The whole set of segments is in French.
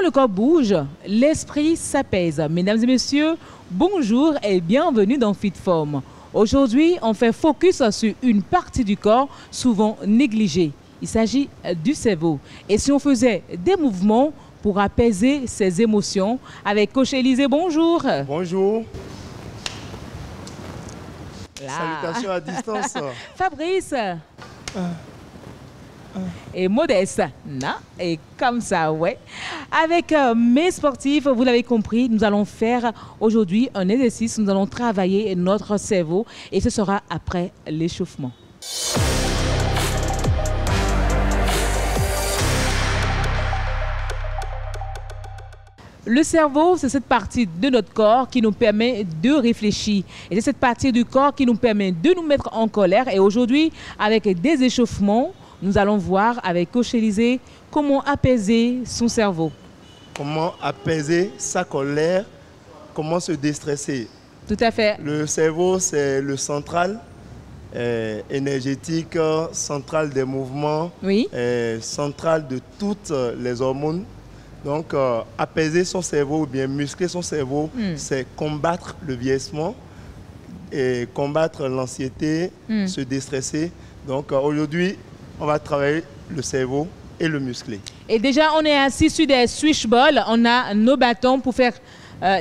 le corps bouge, l'esprit s'apaise. Mesdames et messieurs, bonjour et bienvenue dans Fitform. Aujourd'hui, on fait focus sur une partie du corps souvent négligée. Il s'agit du cerveau. Et si on faisait des mouvements pour apaiser ses émotions avec Coach Élisée, bonjour. Bonjour. Là. Salutations à distance. Fabrice. Et Modeste. Non, et comme ça, ouais. Avec mes sportifs, vous l'avez compris, nous allons faire aujourd'hui un exercice. Nous allons travailler notre cerveau et ce sera après l'échauffement. Le cerveau, c'est cette partie de notre corps qui nous permet de réfléchir. Et c'est cette partie du corps qui nous permet de nous mettre en colère. Et aujourd'hui, avec des échauffements, nous allons voir avec Coach Élisée comment apaiser son cerveau. Comment apaiser sa colère, comment se déstresser. Tout à fait. Le cerveau, c'est le central énergétique, central des mouvements, oui. Central de toutes les hormones. Donc, apaiser son cerveau ou bien muscler son cerveau, c'est combattre le vieillissement et combattre l'anxiété, se déstresser. Donc, aujourd'hui, on va travailler le cerveau et le muscler. Et déjà, on est assis sur des switchballs. On a nos bâtons pour faire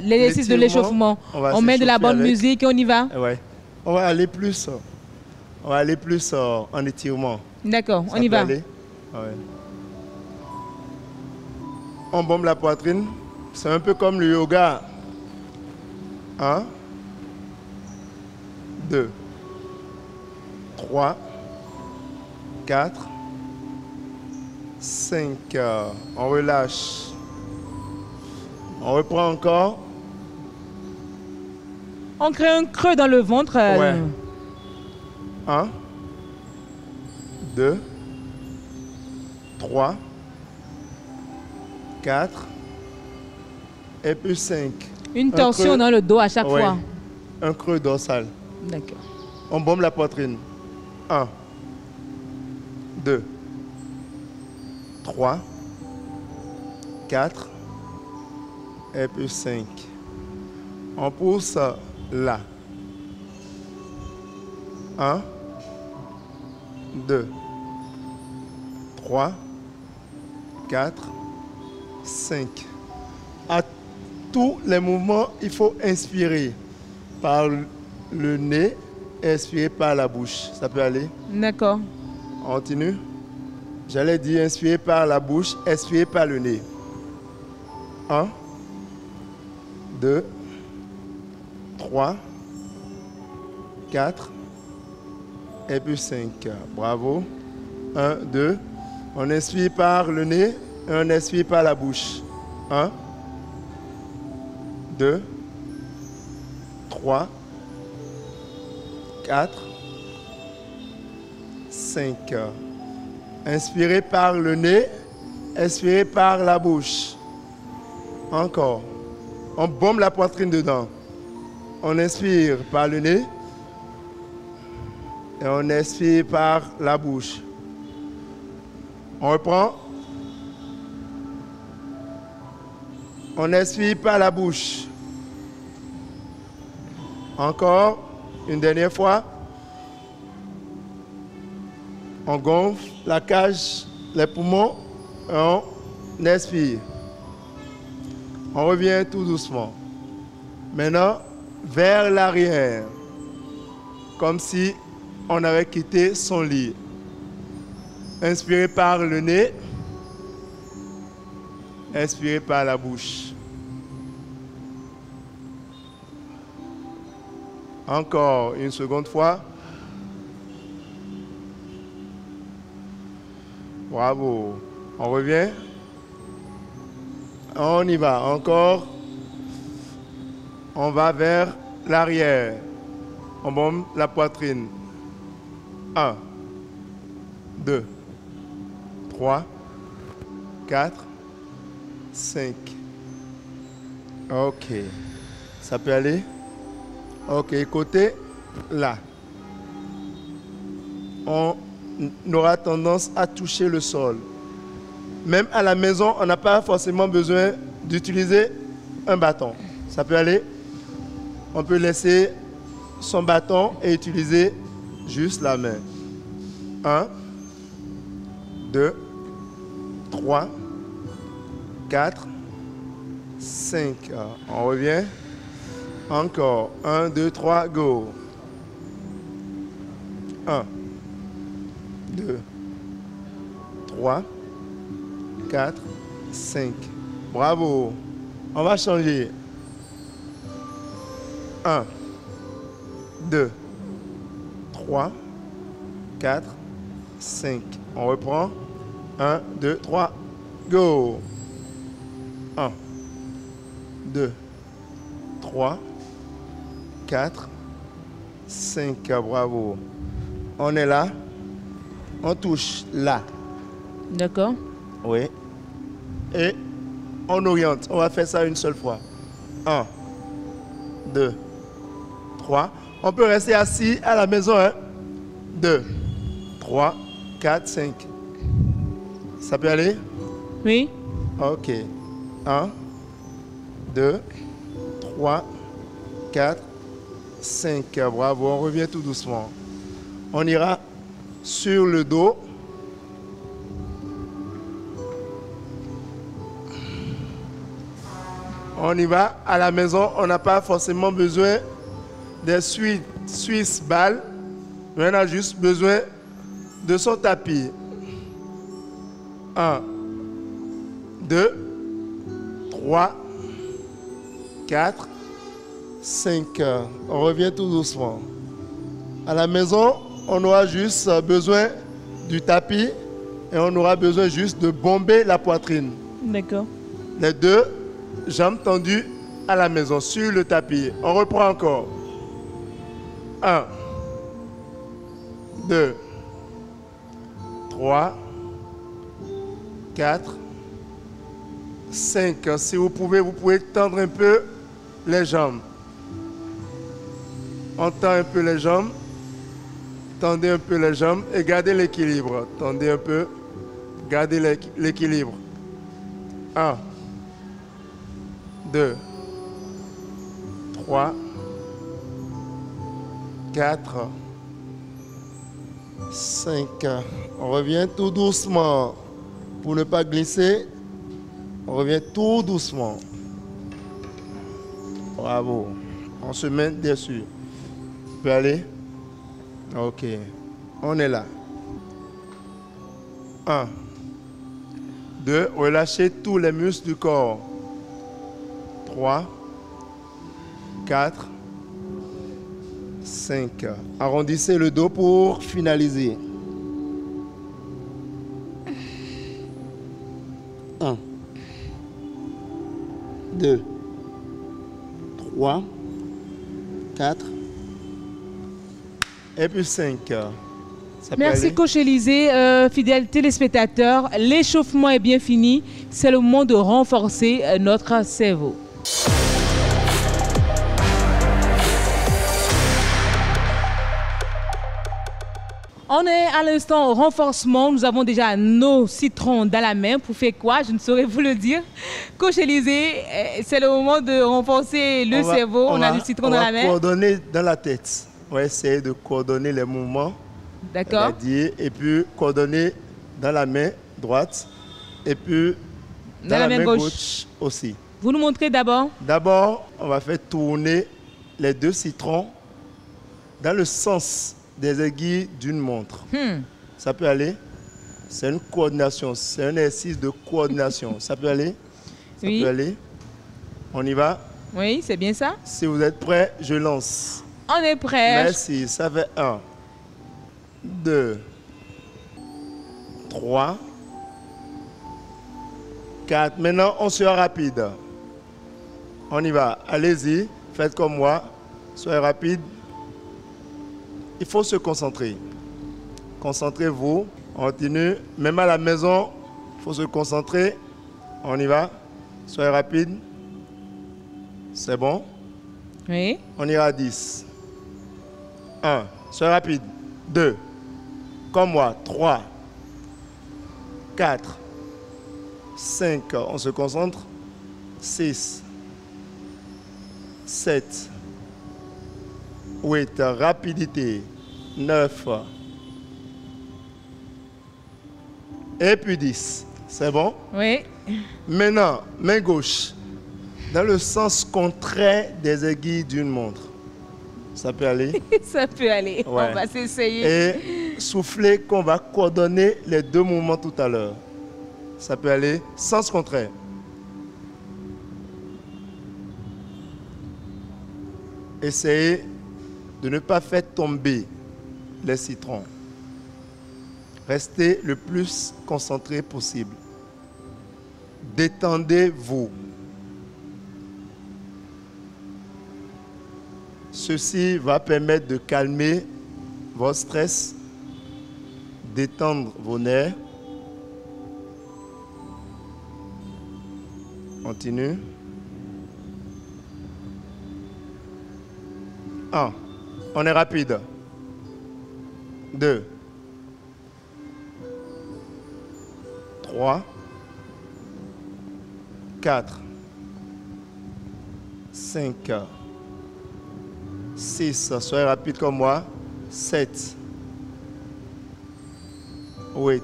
l'exercice de l'échauffement. On met de la bonne musique et on y va. Ouais. On va aller plus en étirement. D'accord, on y va. Ouais. On bombe la poitrine. C'est un peu comme le yoga. 1, 2, 3, 4, 5. On relâche. On reprend encore. On crée un creux dans le ventre. Ouais. 1, 2, 3, 4 et puis 5. Une torsion dans le dos à chaque fois. Un creux dorsal. D'accord. On bombe la poitrine. 1, 2, 3, 4 et puis 5. On pousse là. 1, 2, 3, 4, 5. À tous les mouvements, il faut inspirer par le nez et expirer par la bouche. Ça peut aller? D'accord. On continue. J'allais dire inspirer par la bouche, expirer par le nez. 1, 2, 3, 4 et puis 5. Bravo. 1, 2. On inspire par le nez. On expire par la bouche. 1, 2, 3, 4, 5. Inspirez par le nez, expirez par la bouche. Encore. On bombe la poitrine dedans. On inspire par le nez et on expire par la bouche. On reprend. On expire par la bouche. Encore, une dernière fois. On gonfle la cage, les poumons, et on expire. On revient tout doucement. Maintenant, vers l'arrière, comme si on avait quitté son lit. Inspirez par le nez. Expirez par la bouche. Encore une seconde fois. Bravo. On revient. On y va. Encore. On va vers l'arrière. On bombe la poitrine. 1, 2, 3, 4, 5. Ok. Ça peut aller? Ok. Côté là. On aura tendance à toucher le sol. Même à la maison, on n'a pas forcément besoin d'utiliser un bâton. Ça peut aller. On peut laisser son bâton et utiliser juste la main. 1, 2, 3, 4, 5. On revient. Encore. 1, 2, 3, go. 1, 2, 3, 4, 5. Bravo. On va changer. 1, 2, 3, 4, 5. On reprend. 1, 2, 3, go. 1, 2, 3, 4, 5. Bravo. On est là. On touche là. D'accord. Oui. Et on oriente. On va faire ça une seule fois. 1, 2, 3. On peut rester assis à la maison. 2, 3, 4, 5. Ça peut aller? Oui. Ok. 1, 2, 3, 4, 5. Bravo. On revient tout doucement. On ira sur le dos. On y va. À la maison, on n'a pas forcément besoin des Swiss balles. Mais on a juste besoin de son tapis. 1, 2, 3, 4, 5. On revient tout doucement. À la maison, on aura juste besoin du tapis et on aura besoin juste de bomber la poitrine. D'accord. Les deux jambes tendues à la maison, sur le tapis. On reprend encore. 1, 2, 3, 4, 5. Si vous pouvez tendre un peu les jambes. On tend un peu les jambes. Tendez un peu les jambes et gardez l'équilibre. Tendez un peu. Gardez l'équilibre. 1, 2, 3, 4, 5. On revient tout doucement. Pour ne pas glisser, on revient tout doucement. Bravo. On se met dessus. Tu peux aller? Ok. On est là. 1, 2. Relâchez tous les muscles du corps. 3, 4, 5. Arrondissez le dos pour finaliser. 1, 2, 3, 4, et puis 5. Merci coach Élisée, fidèles téléspectateurs, l'échauffement est bien fini, c'est le moment de renforcer notre cerveau. On est à l'instant au renforcement, nous avons déjà nos citrons dans la main. Pour faire quoi? Je ne saurais vous le dire. Coach Élisée, c'est le moment de renforcer le cerveau. On a du citron dans la main. On va coordonner dans la tête. On va essayer de coordonner les mouvements. D'accord. Et puis coordonner dans la main droite et puis dans la main gauche aussi. Vous nous montrez d'abord? D'abord, on va faire tourner les deux citrons dans le sens des aiguilles d'une montre. Ça peut aller. C'est une coordination. C'est un exercice de coordination. Ça peut aller. Ça peut aller. On y va. Oui, c'est bien ça. Si vous êtes prêts, je lance. On est prêts. Merci. Ça fait 1, 2, 3, 4. Maintenant, on sera rapide. On y va. Allez-y. Faites comme moi. Soyez rapide. Il faut se concentrer. Concentrez-vous. On continue. Même à la maison, il faut se concentrer. On y va. Soyez rapide. C'est bon? Oui. On ira à 10. 1. Soyez rapide. 2. Comme moi. 3. 4. 5, on se concentre. 6, 7, 8, rapidité. 9, et puis 10. C'est bon? Oui. Maintenant, main gauche, dans le sens contraire des aiguilles d'une montre. Ça peut aller? Ça peut aller. Ouais. On va s'essayer. Et souffler qu'on va coordonner les deux mouvements tout à l'heure. Ça peut aller sens contraire. Essayez de ne pas faire tomber les citrons. Restez le plus concentré possible. Détendez-vous. Ceci va permettre de calmer votre stress, détendre vos nerfs. Continue. 1. On est rapide. 2. 3. 4. 5. 6. Soyez rapide comme moi. 7. 8.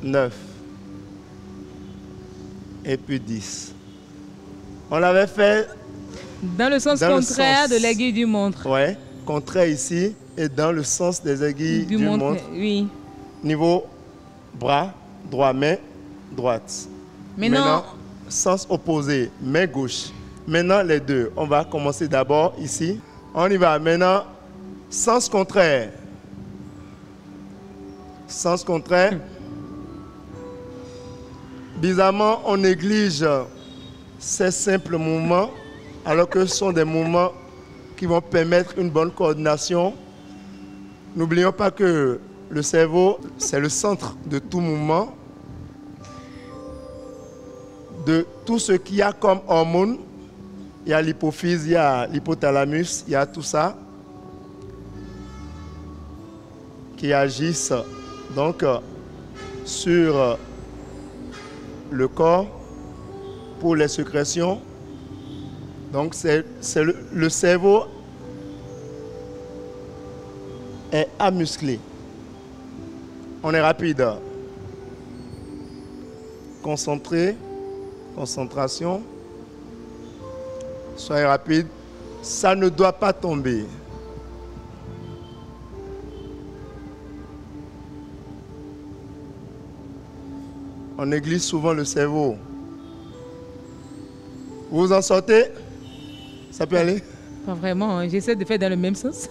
9. Et puis 10. On l'avait fait dans le sens contraire de l'aiguille du montre. Oui, contraire ici et dans le sens des aiguilles du montre. Oui. Niveau bras, droit, main, droite. Maintenant, sens opposé, main gauche. Maintenant, les deux. On va commencer d'abord ici. On y va. Maintenant, sens contraire. Sens contraire. Bizarrement, on néglige ces simples mouvements, alors que ce sont des mouvements qui vont permettre une bonne coordination. N'oublions pas que le cerveau, c'est le centre de tout mouvement, de tout ce qu'il y a comme hormones. Il y a l'hypophyse, il y a l'hypothalamus, il y a tout ça qui agissent donc sur le corps pour les sécrétions. Donc c'est le cerveau est amusclé. On est rapide. Concentré, concentration. Soyez rapide. Ça ne doit pas tomber. On néglige souvent le cerveau. Vous vous en sortez? Ça peut aller? Pas vraiment, hein. J'essaie de faire dans le même sens.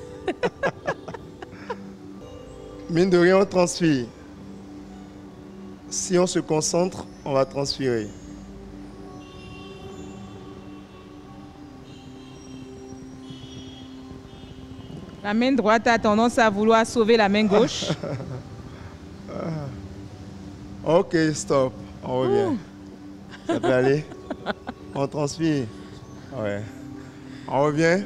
Mine de rien, on transpire. Si on se concentre, on va transpirer. La main droite a tendance à vouloir sauver la main gauche. Ok, stop. On revient. Ça peut aller? On transpire. Ouais. On revient.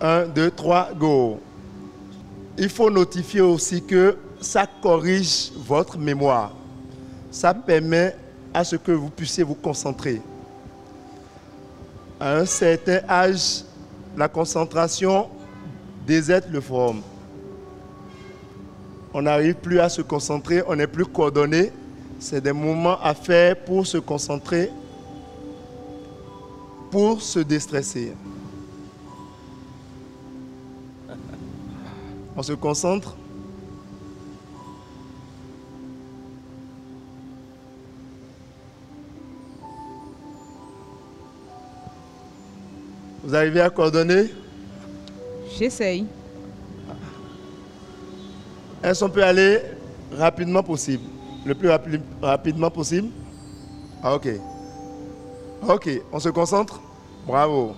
Un, deux, trois, go. Il faut notifier aussi que ça corrige votre mémoire. Ça permet à ce que vous puissiez vous concentrer. À un certain âge, la concentration déserte le forum. On n'arrive plus à se concentrer, on n'est plus coordonné. C'est des moments à faire pour se concentrer, pour se déstresser. On se concentre. Vous arrivez à coordonner? J'essaye. Est-ce qu'on peut aller rapidement possible? Le plus rapidement possible? Ah, ok. Ok, on se concentre? Bravo.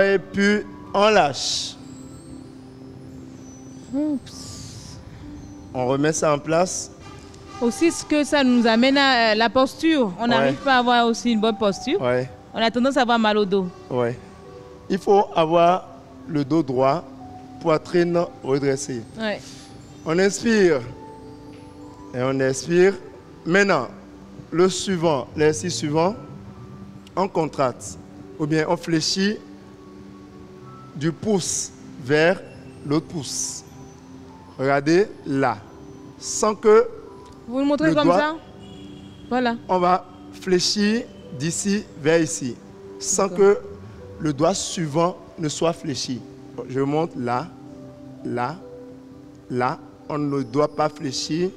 Et puis, on lâche. Oups. On remet ça en place. Aussi, ce que ça nous amène à la posture. On n'arrive pas à avoir aussi une bonne posture. Ouais. On a tendance à avoir mal au dos. Ouais. il faut avoir le dos droit, poitrine redressée. Ouais. On inspire et on expire. Maintenant, le suivant, l'exercice suivant, on contracte ou bien on fléchit du pouce vers l'autre pouce. Regardez là, sans que vous le montrez comme ça. Voilà. On va fléchir d'ici vers ici, sans que le doigt suivant ne soit fléchi. Je monte là, là, là. On ne doit pas fléchir.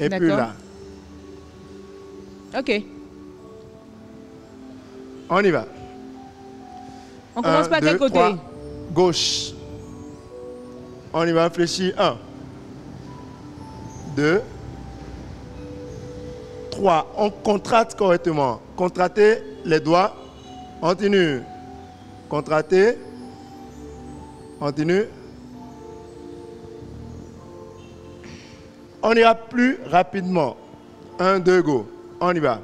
Et puis là. Ok. On y va. On commence par quel côté? 3, gauche. On y va fléchir. 1, 2, 3. On contracte correctement. Contractez les doigts. Continue. Contractez. Continue. On ira plus rapidement. 1, 2, go. On y va.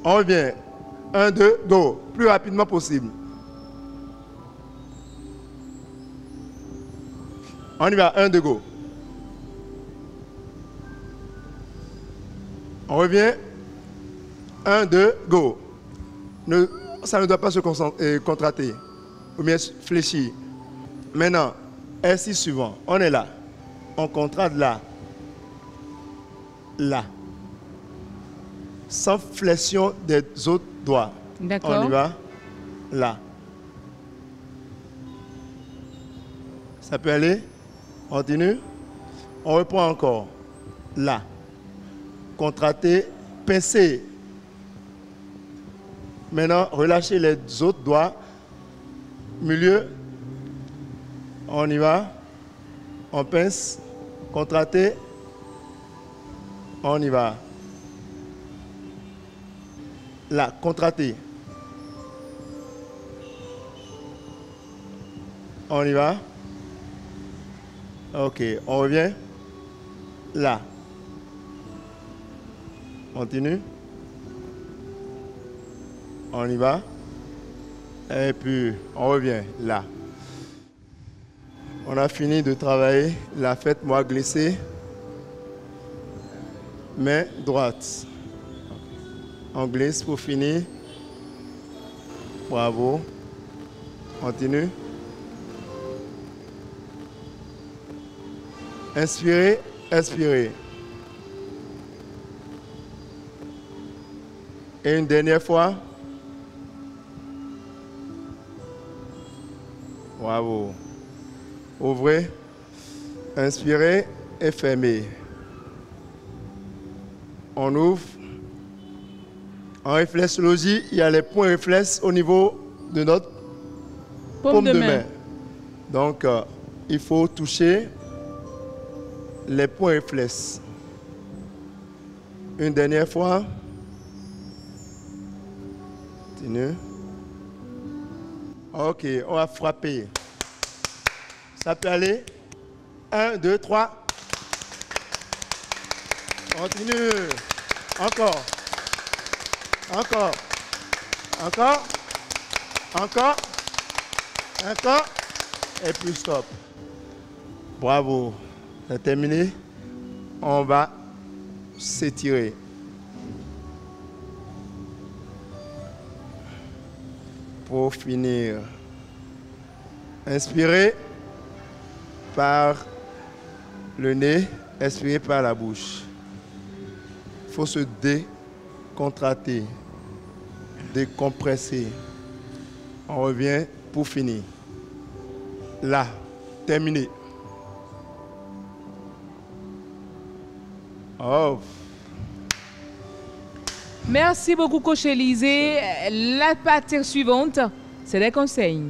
On revient. 1, 2, go. Plus rapidement possible. On y va. 1, 2, go. On revient. 1, 2, go. Ça ne doit pas se contracter. Ou bien fléchir. Maintenant, exercice suivant. On est là. On contracte là. Là. Sans flexion des autres doigts. D'accord. On y va. Là. Ça peut aller. On continue. On reprend encore. Là. Contracter, pincer. Maintenant, relâchez les autres doigts. Milieu. On y va. On pince. Contracter. On y va. Là, contracter. On y va. Ok, on revient. Là. Continue. On y va. Et puis, on revient là. On a fini de travailler. La faites-moi glisser. Main droite. On glisse pour finir. Bravo. Continue. Inspirez, expirez. Et une dernière fois. Bravo. Ouvrez, inspirez et fermez. On ouvre. En réflexologie, il y a les points réflexes au niveau de notre paume de main. Donc, il faut toucher les points réflexes. Une dernière fois. Continue. Ok, on va frapper. Ça peut aller. 1, 2, 3. Continue. Encore. Encore. Encore. Encore. Encore. Et puis stop. Bravo. C'est terminé. On va s'étirer. Pour finir. Inspirez par le nez, expirez par la bouche. Il faut se décontracter, décompresser. On revient pour finir. Là, terminé. Oh. Merci beaucoup, coach Élisée. La partie suivante, c'est les conseils.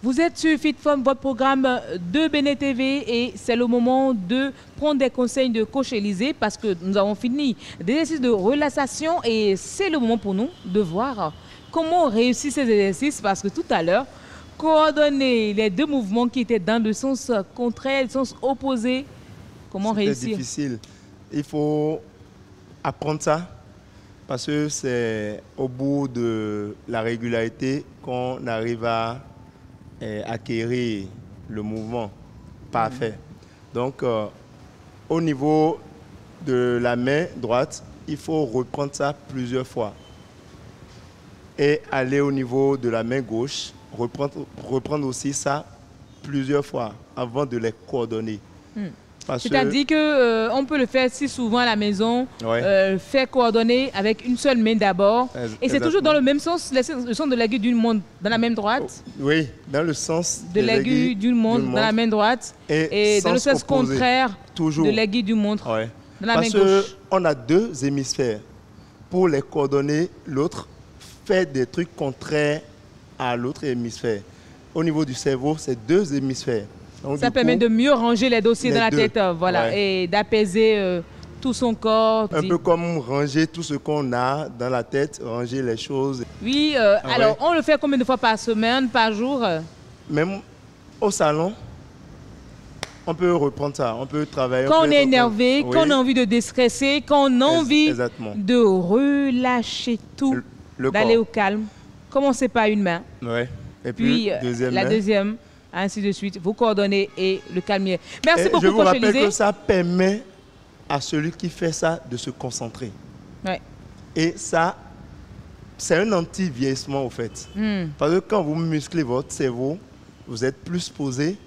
Vous êtes sur FitForm, votre programme de Béné TV, et c'est le moment de prendre des conseils de coach Élisée parce que nous avons fini des exercices de relaxation et c'est le moment pour nous de voir comment réussir ces exercices parce que tout à l'heure, coordonner les deux mouvements qui étaient dans le sens contraire, le sens opposé. Comment réussir? C'est difficile. Il faut apprendre ça parce que c'est au bout de la régularité qu'on arrive à acquérir le mouvement parfait. Donc, au niveau de la main droite, il faut reprendre ça plusieurs fois. Et aller au niveau de la main gauche, reprendre aussi ça plusieurs fois avant de les coordonner. C'est-à-dire qu'on peut le faire si souvent à la maison, faire coordonner avec une seule main d'abord. Et c'est toujours dans le même sens, le sens de l'aiguille d'une montre dans la main droite. Oui, dans le sens de l'aiguille d'une montre dans la main droite. Et dans le sens contraire de l'aiguille d'une montre dans la main gauche. Parce qu'on a deux hémisphères. Pour les coordonner, l'autre fait des trucs contraires à l'autre hémisphère. Au niveau du cerveau, c'est deux hémisphères. Donc, ça permet de mieux ranger les dossiers dans la tête, voilà, et d'apaiser tout son corps. Un peu comme ranger tout ce qu'on a dans la tête, ranger les choses. Oui, alors on le fait combien de fois par semaine, par jour? Même au salon, on peut reprendre ça, on peut travailler. Quand on est énervé, quand on a envie de déstresser, quand on a envie de relâcher tout, d'aller au calme, commencez par une main. Et puis la deuxième. Ainsi de suite, vous coordonnez et le calmier. Merci beaucoup, je vous Coach rappelle Élisée. que ça permet à celui qui fait ça de se concentrer. Et ça, c'est un anti-vieillissement au fait. Parce que quand vous musclez votre cerveau, vous êtes plus posé,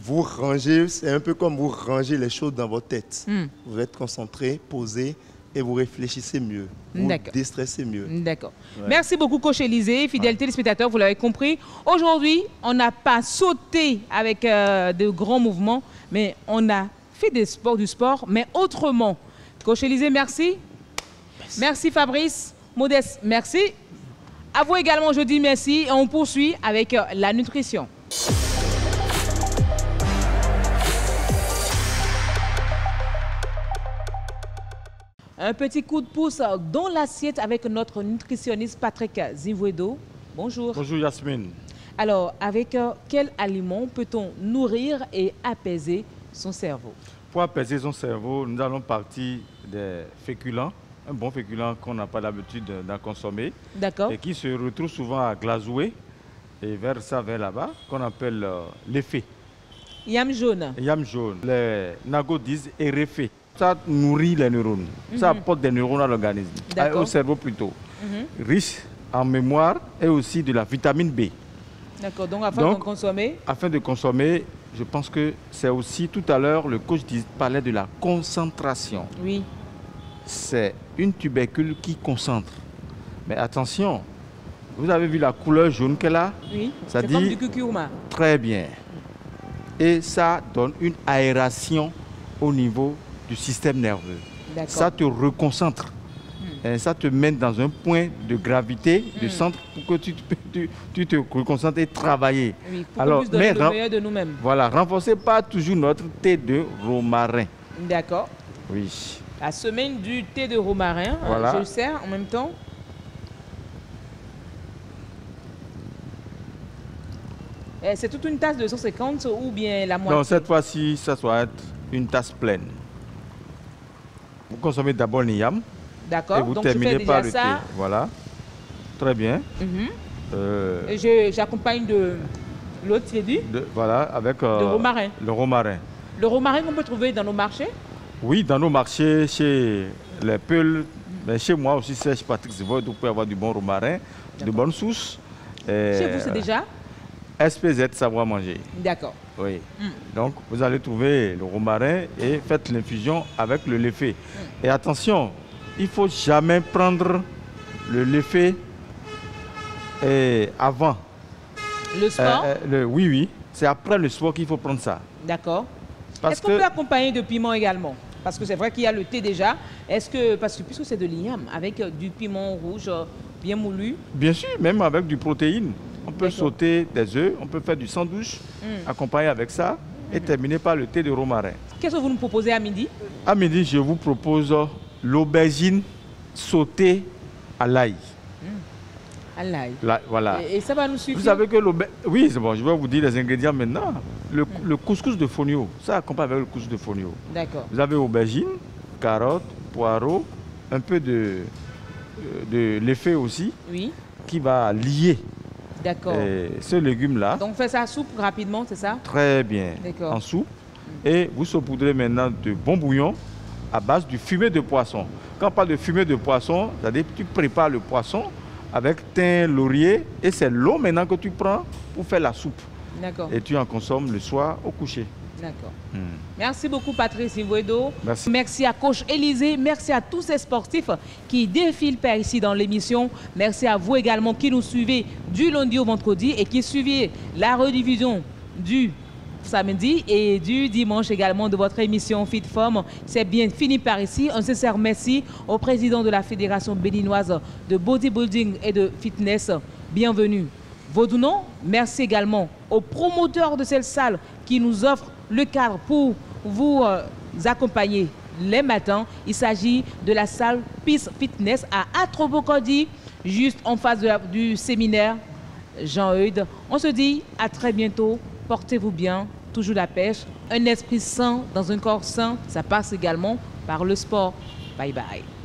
vous rangez, c'est un peu comme vous rangez les choses dans votre tête. Vous êtes concentré, posé et vous réfléchissez mieux. Vous déstressez mieux. D'accord. Merci beaucoup, Coach Élisée. Fidèles téléspectateurs, vous l'avez compris. Aujourd'hui, on n'a pas sauté avec de grands mouvements, mais on a fait du sport, mais autrement. Coach Élisée, merci. Merci Fabrice. Modeste, merci. À vous également, je dis merci. Et on poursuit avec la nutrition. Un petit coup de pouce dans l'assiette avec notre nutritionniste Patrick Zivouedo. Bonjour. Bonjour Yasmine. Alors, avec quel aliment peut-on nourrir et apaiser son cerveau? Pour apaiser son cerveau, nous allons partir des féculents, un bon féculent qu'on n'a pas l'habitude d'en consommer. D'accord. Et qui se retrouve souvent à glazouer et vers là-bas, qu'on appelle l'effet. Yam jaune. Yam jaune. Les nagots disent éreffé. Ça nourrit les neurones. Ça apporte des neurones à l'organisme, au cerveau plutôt. Riche en mémoire et aussi de la vitamine B. D'accord, donc afin de consommer? Afin de consommer, je pense que c'est aussi, tout à l'heure, le coach parlait de la concentration. Oui. C'est une tubercule qui concentre. Mais attention, vous avez vu la couleur jaune qu'elle a? Oui, c'est comme du curcuma. Très bien. Et ça donne une aération au niveau du système nerveux. Ça te reconcentre. Et ça te mène dans un point de gravité, de centre, pour que tu te reconcentres et travailler. Oui, pour qu'on puisse donner le meilleur de nous-mêmes. Voilà, renforcez pas toujours notre thé de romarin. D'accord. Oui. La semaine du thé de romarin, voilà. Je le sers en même temps. C'est toute une tasse de 150 ou bien la moitié? Non, cette fois-ci, ça doit être une tasse pleine. Vous consommez d'abord l'iyam. D'accord. Et vous terminez par le thé. Voilà. Très bien. J'accompagne de l'autre, tu dit? Voilà, avec le romarin. Le romarin. Le romarin qu'on peut trouver dans nos marchés? Oui, dans nos marchés, chez les Peuls, mais chez moi aussi, c'est chez Patrick Zivouedo, vous pouvez avoir du bon romarin, de bonnes sources. Chez vous, c'est déjà? SPZ, savoir manger. D'accord. Oui. Donc, vous allez trouver le romarin et faites l'infusion avec le leffé. Et attention, il ne faut jamais prendre le leffé avant. Le sport? Oui. C'est après le sport qu'il faut prendre ça. D'accord. Est-ce qu'on peut accompagner de piment également? Parce que c'est vrai qu'il y a le thé déjà. Est-ce que, parce que puisque c'est de l'igname, avec du piment rouge bien moulu? Bien sûr, même avec du protéine. On peut sauter des œufs, on peut faire du sandwich, accompagner avec ça et terminer par le thé de romarin. Qu'est-ce que vous nous proposez à midi? À midi, je vous propose l'aubergine sautée à l'ail. À l'ail. Voilà. Et ça va nous suffire? Vous savez que oui, c'est bon, je vais vous dire les ingrédients maintenant. Le couscous de fonio, ça accompagne avec le couscous de fonio. D'accord. Vous avez aubergine, carottes, poireaux, un peu de l'effet aussi, oui, qui va lier ce légume-là. Donc, on fait ça soupe rapidement, c'est ça? Très bien, en soupe. Et vous saupoudrez maintenant de bon bouillon à base du fumet de poisson. Quand on parle de fumet de poisson, c'est-à-dire que tu prépares le poisson avec thym, laurier, et c'est l'eau maintenant que tu prends pour faire la soupe. D'accord. Et tu en consommes le soir au coucher. D'accord. Merci beaucoup, Patrice Mwedo. Merci. Merci à coach Élisée. Merci à tous ces sportifs qui défilent par ici dans l'émission. Merci à vous également qui nous suivez du lundi au vendredi et qui suivez la rediffusion du samedi et du dimanche également de votre émission Fit Form. C'est bien fini par ici. Un sincère merci au président de la Fédération béninoise de bodybuilding et de fitness. Bienvenue. Vaudounon, merci également aux promoteurs de cette salle qui nous offrent le cadre pour vous accompagner les matins. Il s'agit de la salle Peace Fitness à Atrobocodi, juste en face du séminaire Jean-Eudes. On se dit à très bientôt. Portez-vous bien, toujours la pêche. Un esprit sain dans un corps sain, ça passe également par le sport. Bye bye.